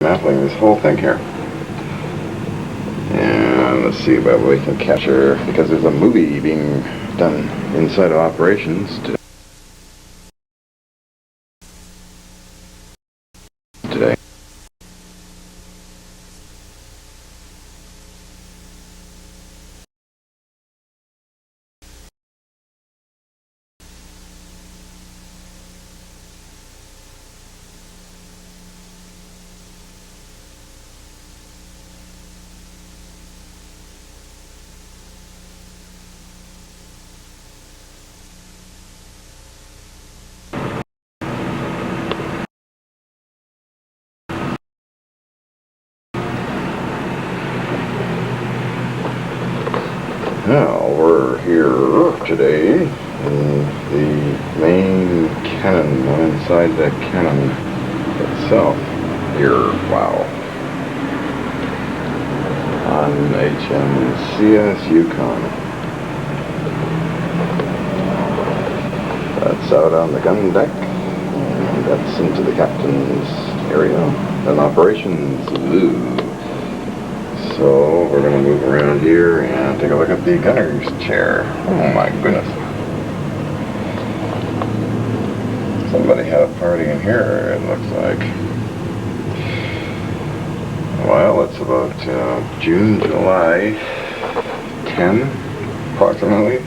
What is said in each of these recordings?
dismantling this whole thing here. And let's see what we can capture, because there's a movie being done inside of operations today. Now we're here today in the main cannon, inside the cannon itself here, wow, on Hmcs Yukon. That's out on the gun deck, and that's into the captain's area, and operations blue. So we're going to move around here and take a look at the gunner's chair. Oh my goodness. Somebody had a party in here, it looks like. Well, it's about June, July 10, approximately.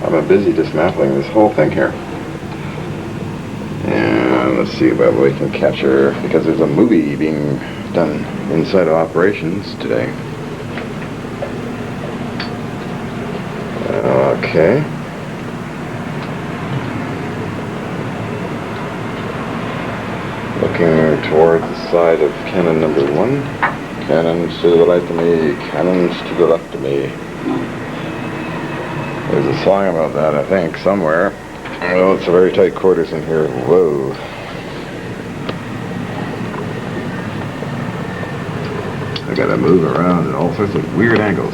I've been busy dismantling this whole thing here. And let's see what we can capture, because there's a movie being done inside of operations today. Okay. Looking towards the side of cannon number 1. Cannons to the right of me, cannons to the left of me. There's a song about that, I think, somewhere. Well, it's a very tight quarters in here. Whoa. I gotta move around at all sorts of weird angles.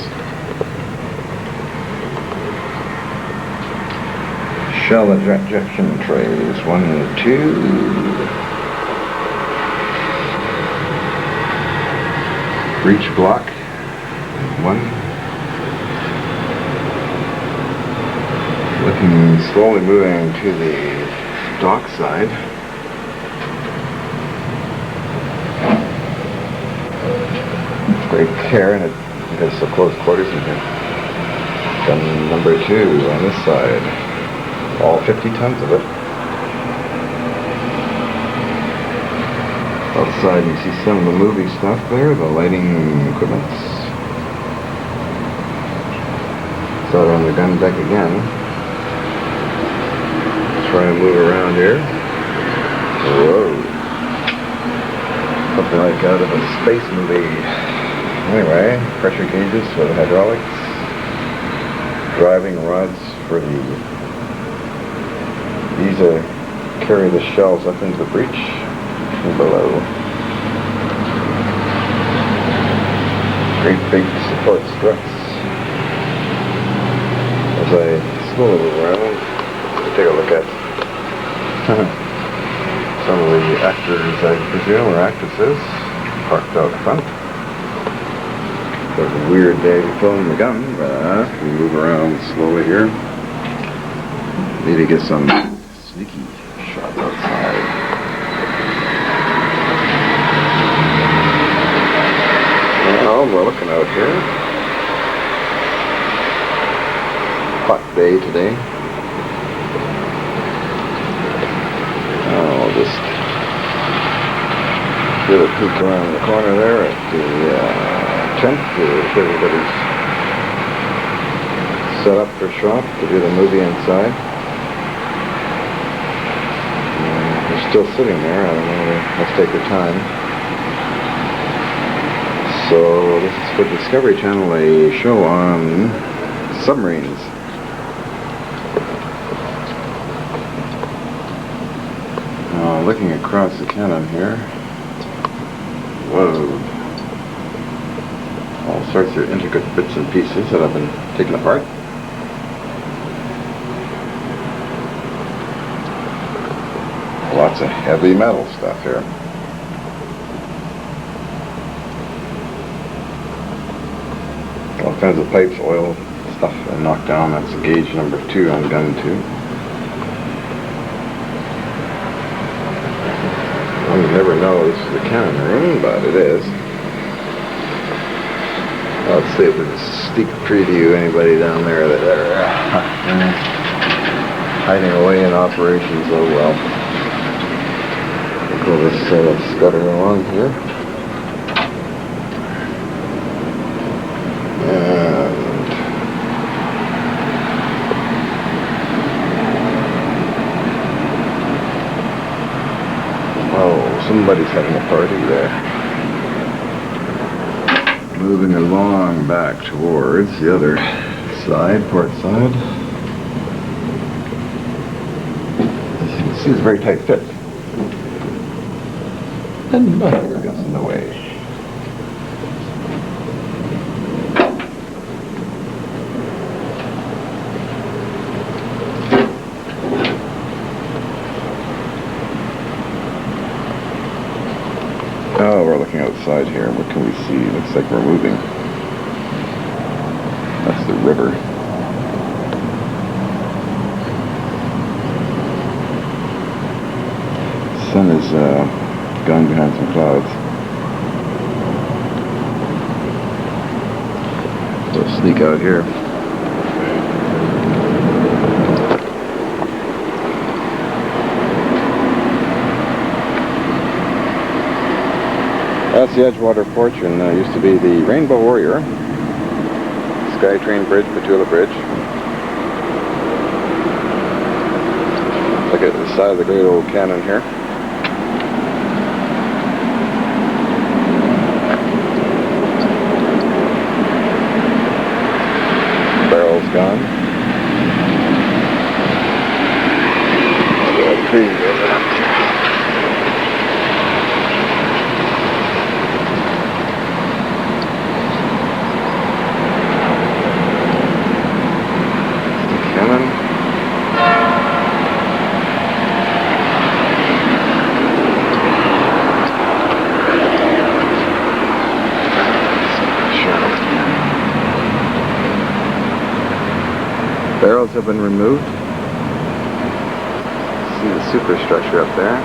Shell ejection trays, 1, 2. Breech block, 1. Looking slowly moving to the dock side. Great care, and it has so close quarters in here. Gun number 2 on this side. All 50 tons of it. Outside you see some of the movie stuff there, the lighting equipment. It's out on the gun deck again. Try and move around here. Whoa. Something like out of a space movie. Anyway, pressure gauges for the hydraulics. Driving rods for these carry the shells up into the breech and below. Great big support struts. As I slowly move around, take a look at some of the actors, I presume, or actresses, parked out front. It was a weird day to film the gun, but we move around slowly here. Need to get some sneaky shots outside. Well, we're looking out here. Hot day today. I'll just get a peek around the corner there at the tent. Everybody's set up for shop to do the movie inside. They're still sitting there. I don't know. Let's take their time. So this is for Discovery Channel, a show on submarines. Looking across the cannon here. Whoa. All sorts of intricate bits and pieces that have been taken apart. Lots of heavy metal stuff here. kinds of pipes, oil, stuff I knocked down. That's gauge number 2 on gun 2. One never knows the cannon room, but it is. Let's see if we can sneak preview anybody down there that are hiding away in operations. Oh well. We'll go this scutter along here. And oh, somebody's having a party there. Moving along back towards the other side, port side. As you can see, it's a very tight fit. And here gets in the way. Oh, we're looking outside here. What can we see? Looks like we're moving. That's the river. The sun is gone behind some clouds. We'll sneak out here. That's the Edgewater Fortune. Used to be the Rainbow Warrior, SkyTrain Bridge, Petula Bridge. Look at the side of the great old cannon here. Barrel's gone. Barrels have been removed. See the superstructure up there.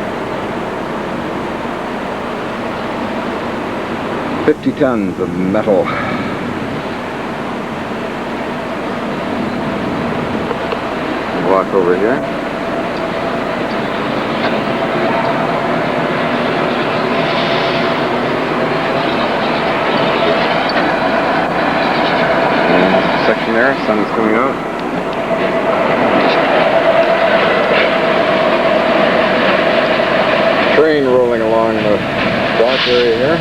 50 tons of metal. Walk over here. And section there, sun's coming out. Train rolling along the dock area here.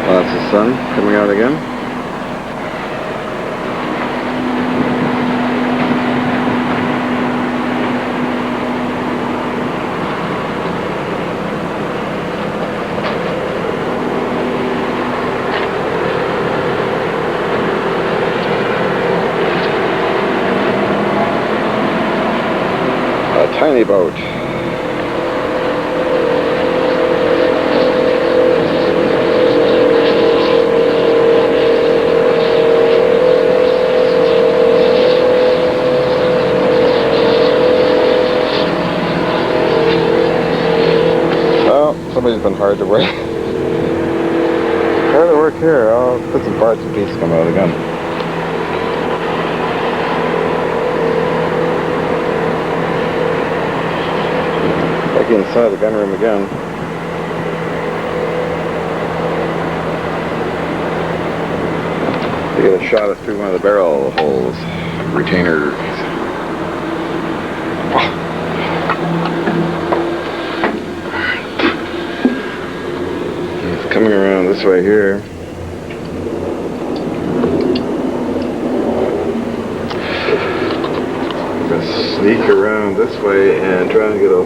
That's the sun coming out again. A tiny boat. Somebody's been hard to work. Hard to work here. I'll put some parts and pieces come out of the gun. Back inside the gun room again. To get a shot of through one of the barrel holes, retainer. It's coming around this way here. I'm going to sneak around this way and try and get a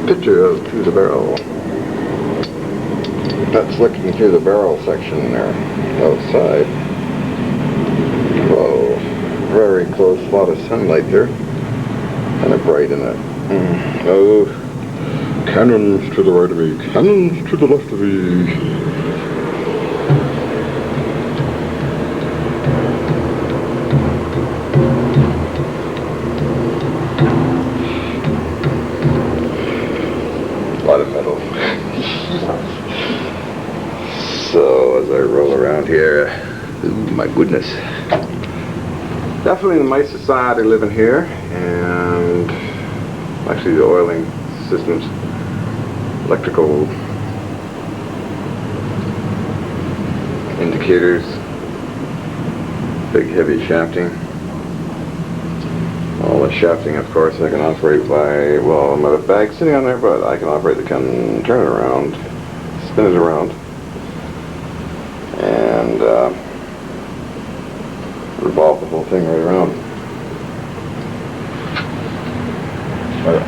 picture of through the barrel. That's looking through the barrel section there, outside. Whoa, very close spot of sunlight there. Kind of bright in it. Oh, cannons to the right of me, cannons to the left of me. A lot of metal. So as I roll around here, ooh, my goodness. Definitely the mice society living here, and actually the oiling systems, electrical indicators, big heavy shafting. All the shafting, of course, I can operate by, well, I'm a bag sitting on there, but I can operate the gun, turn it around, spin it around, and revolve the whole thing right around.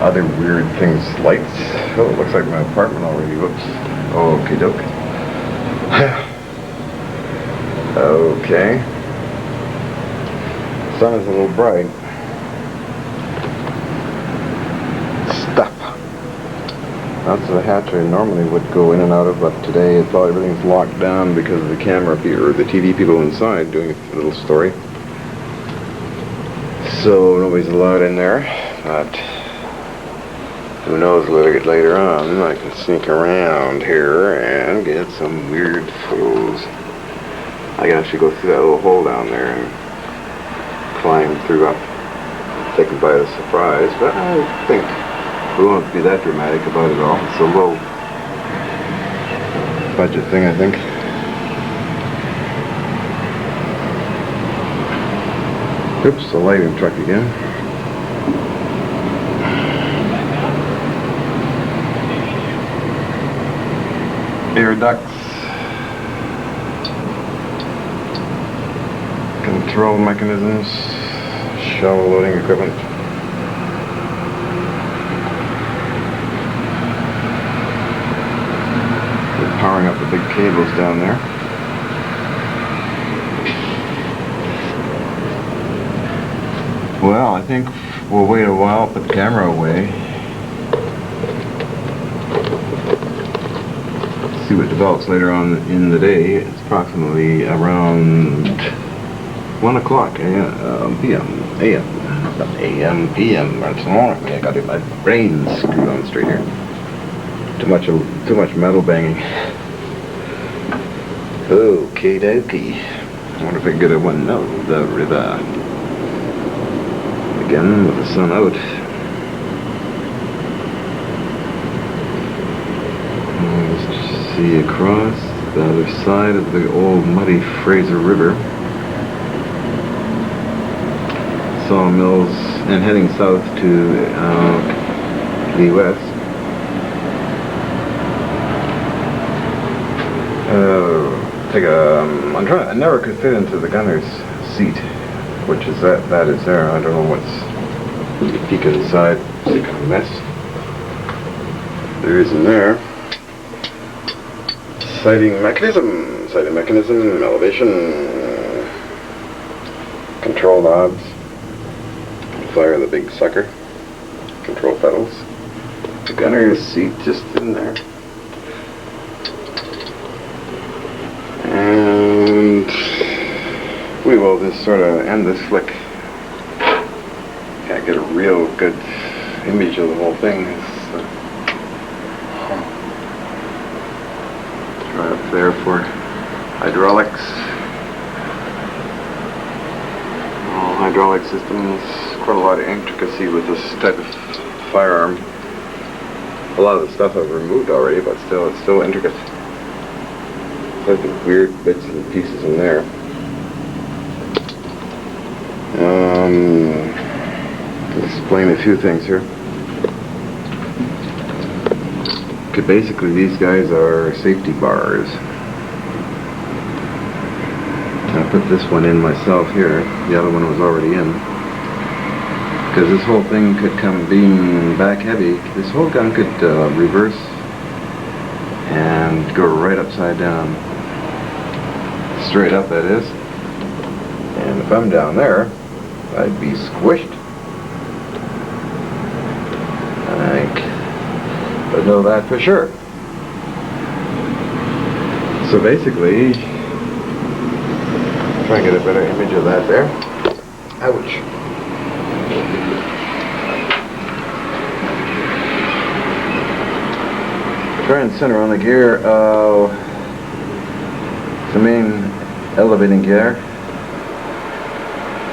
Other weird things, lights. Oh, it looks like my apartment already. Whoops. Okie doke. Okay. Sun is a little bright. Stuff. That's the hatch I normally would go in and out of, but today it's all, everything's locked down because of the camera people, or the TV people inside doing a little story. So nobody's allowed in there, but who knows, later on I can sneak around here and get some weird photos. I can actually go through that little hole down there and climb through up, taken by a surprise, but I think we won't be that dramatic about it all. It's a low budget thing, I think. Oops, the lighting truck again. Air ducts. Control mechanisms. Shovel loading equipment. We're powering up the big cables down there. Well, I think we'll wait a while, put the camera away. See what develops later on in the day. It's approximately around 1 o'clock p.m. a.m. Not a.m. p.m. That's morning. I got my brain screwed on straight here. Too much metal banging. Okie dokie. I wonder if I can get a one. No, the river. Again with the sun out. Let's see across the other side of the old muddy Fraser River. Sawmills, and heading south to the west. I never could fit into the gunner's seat, which is that is there. I don't know what's, you peek inside, see kind of mess there is in there. Sighting mechanism, elevation, control knobs, fire the big sucker, control pedals, the gunner's seat just in there. And we will just sort of end this flick. Can't get a real good image of the whole thing. Try up there for hydraulics. All hydraulic systems. Quite a lot of intricacy with this type of firearm. A lot of the stuff I've removed already, but still, it's still intricate. There's the weird bits and pieces in there. Explain a few things here. Okay, basically these guys are safety bars. I put this one in myself here. The other one was already in. Because this whole thing could come being back heavy. This whole gun could reverse and go right upside down. Straight up, that is. And if I'm down there, I'd be squished. I know that for sure. So basically, try and get a better image of that there. Ouch. Try and center on the gear, the main elevating gear,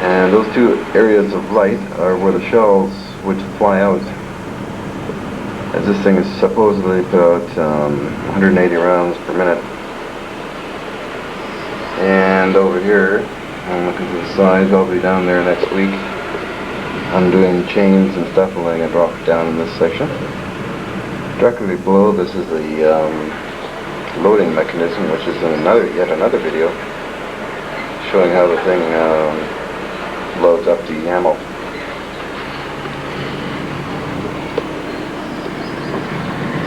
and those two areas of light are where the shells would fly out, as this thing is supposedly put out 180 rounds per minute. And over here, I'm looking to the side, I'll be down there next week. I'm doing chains and stuff, and letting it drop down in this section. Directly below this is the loading mechanism, which is in yet another video showing how the thing loads up the ammo.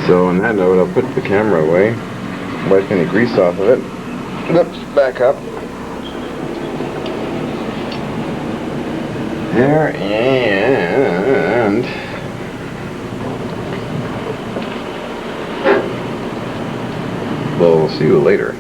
So on that note, I'll put the camera away, wipe any grease off of it. Oops, back up. There, and we'll see you later.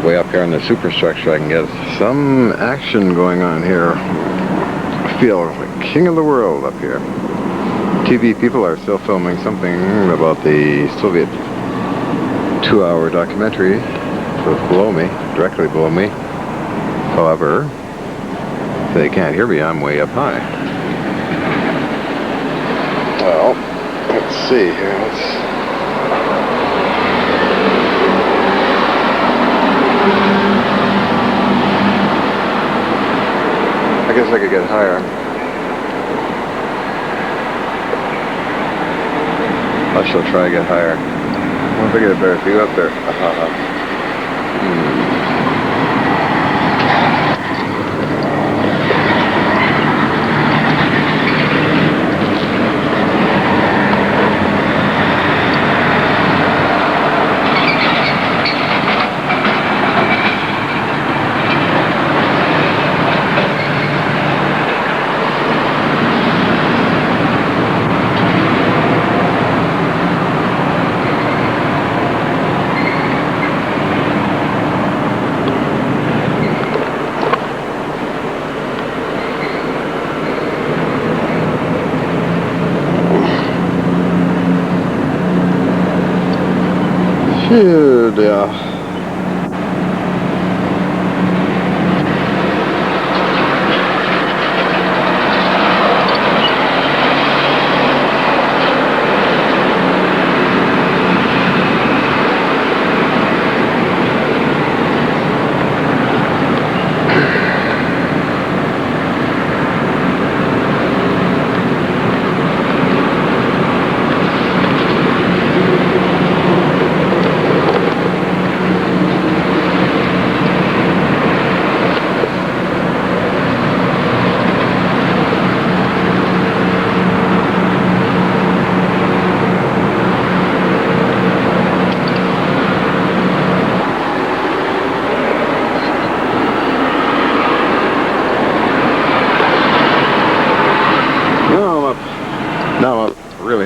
Way up here on the superstructure, I can get some action going on here. I feel like king of the world up here. TV people are still filming something about the Soviet 2-hour documentary below me, directly below me. However, if they can't hear me, I'm way up high. Well, let's see here. I guess I could get higher. I shall try to get higher. I think I get a better view up there. Phew, dear.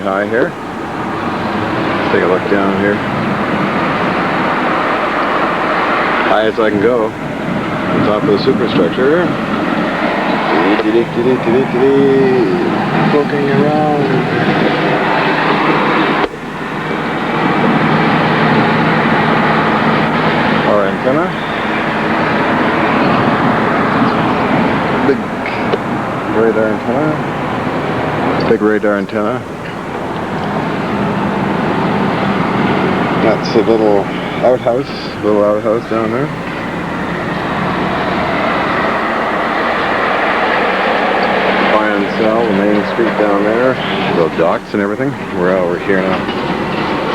high here. Let's take a look down here. High as I can go. On top of the superstructure. Poking around. Our antenna. Big radar antenna. Big radar antenna. That's a little outhouse down there. Buy and sell, the main street down there. Little docks and everything. We're over here now.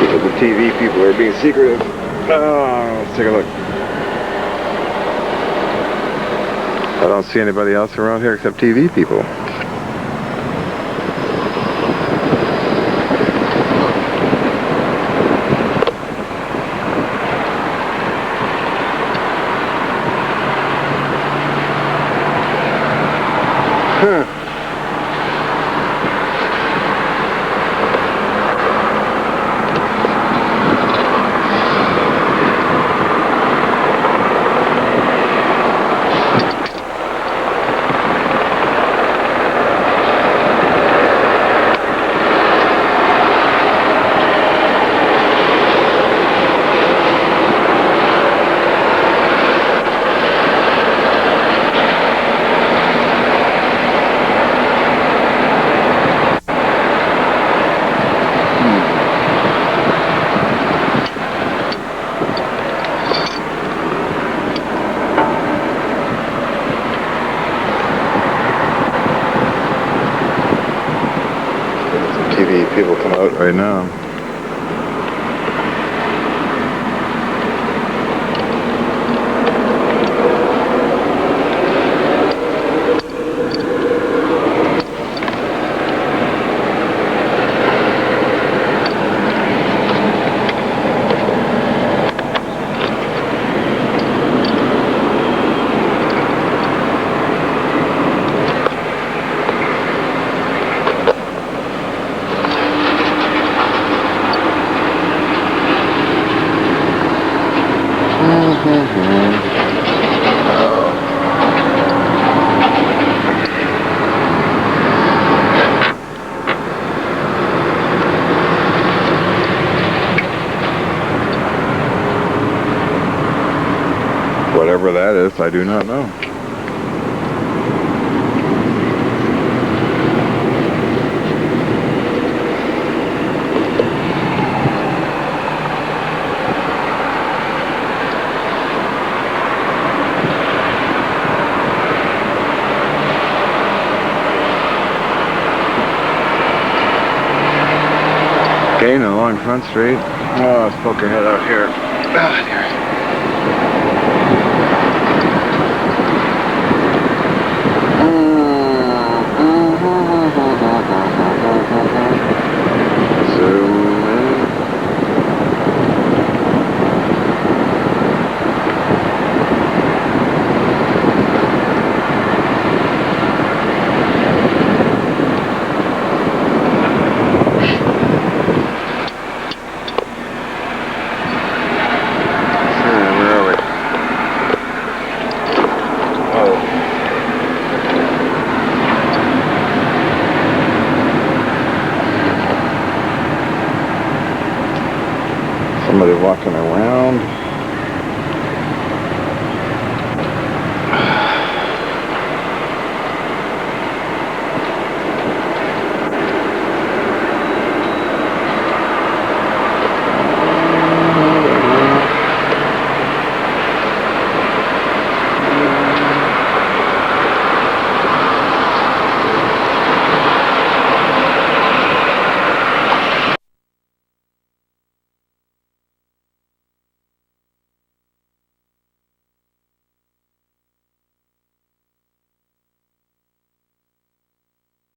The TV people are being secretive. Oh, let's take a look. I don't see anybody else around here except TV people. People come out right now. Whatever that is, I do not know. Again, along Front Street. Oh, let's poke our head out here. Ah, there. Somebody walking around.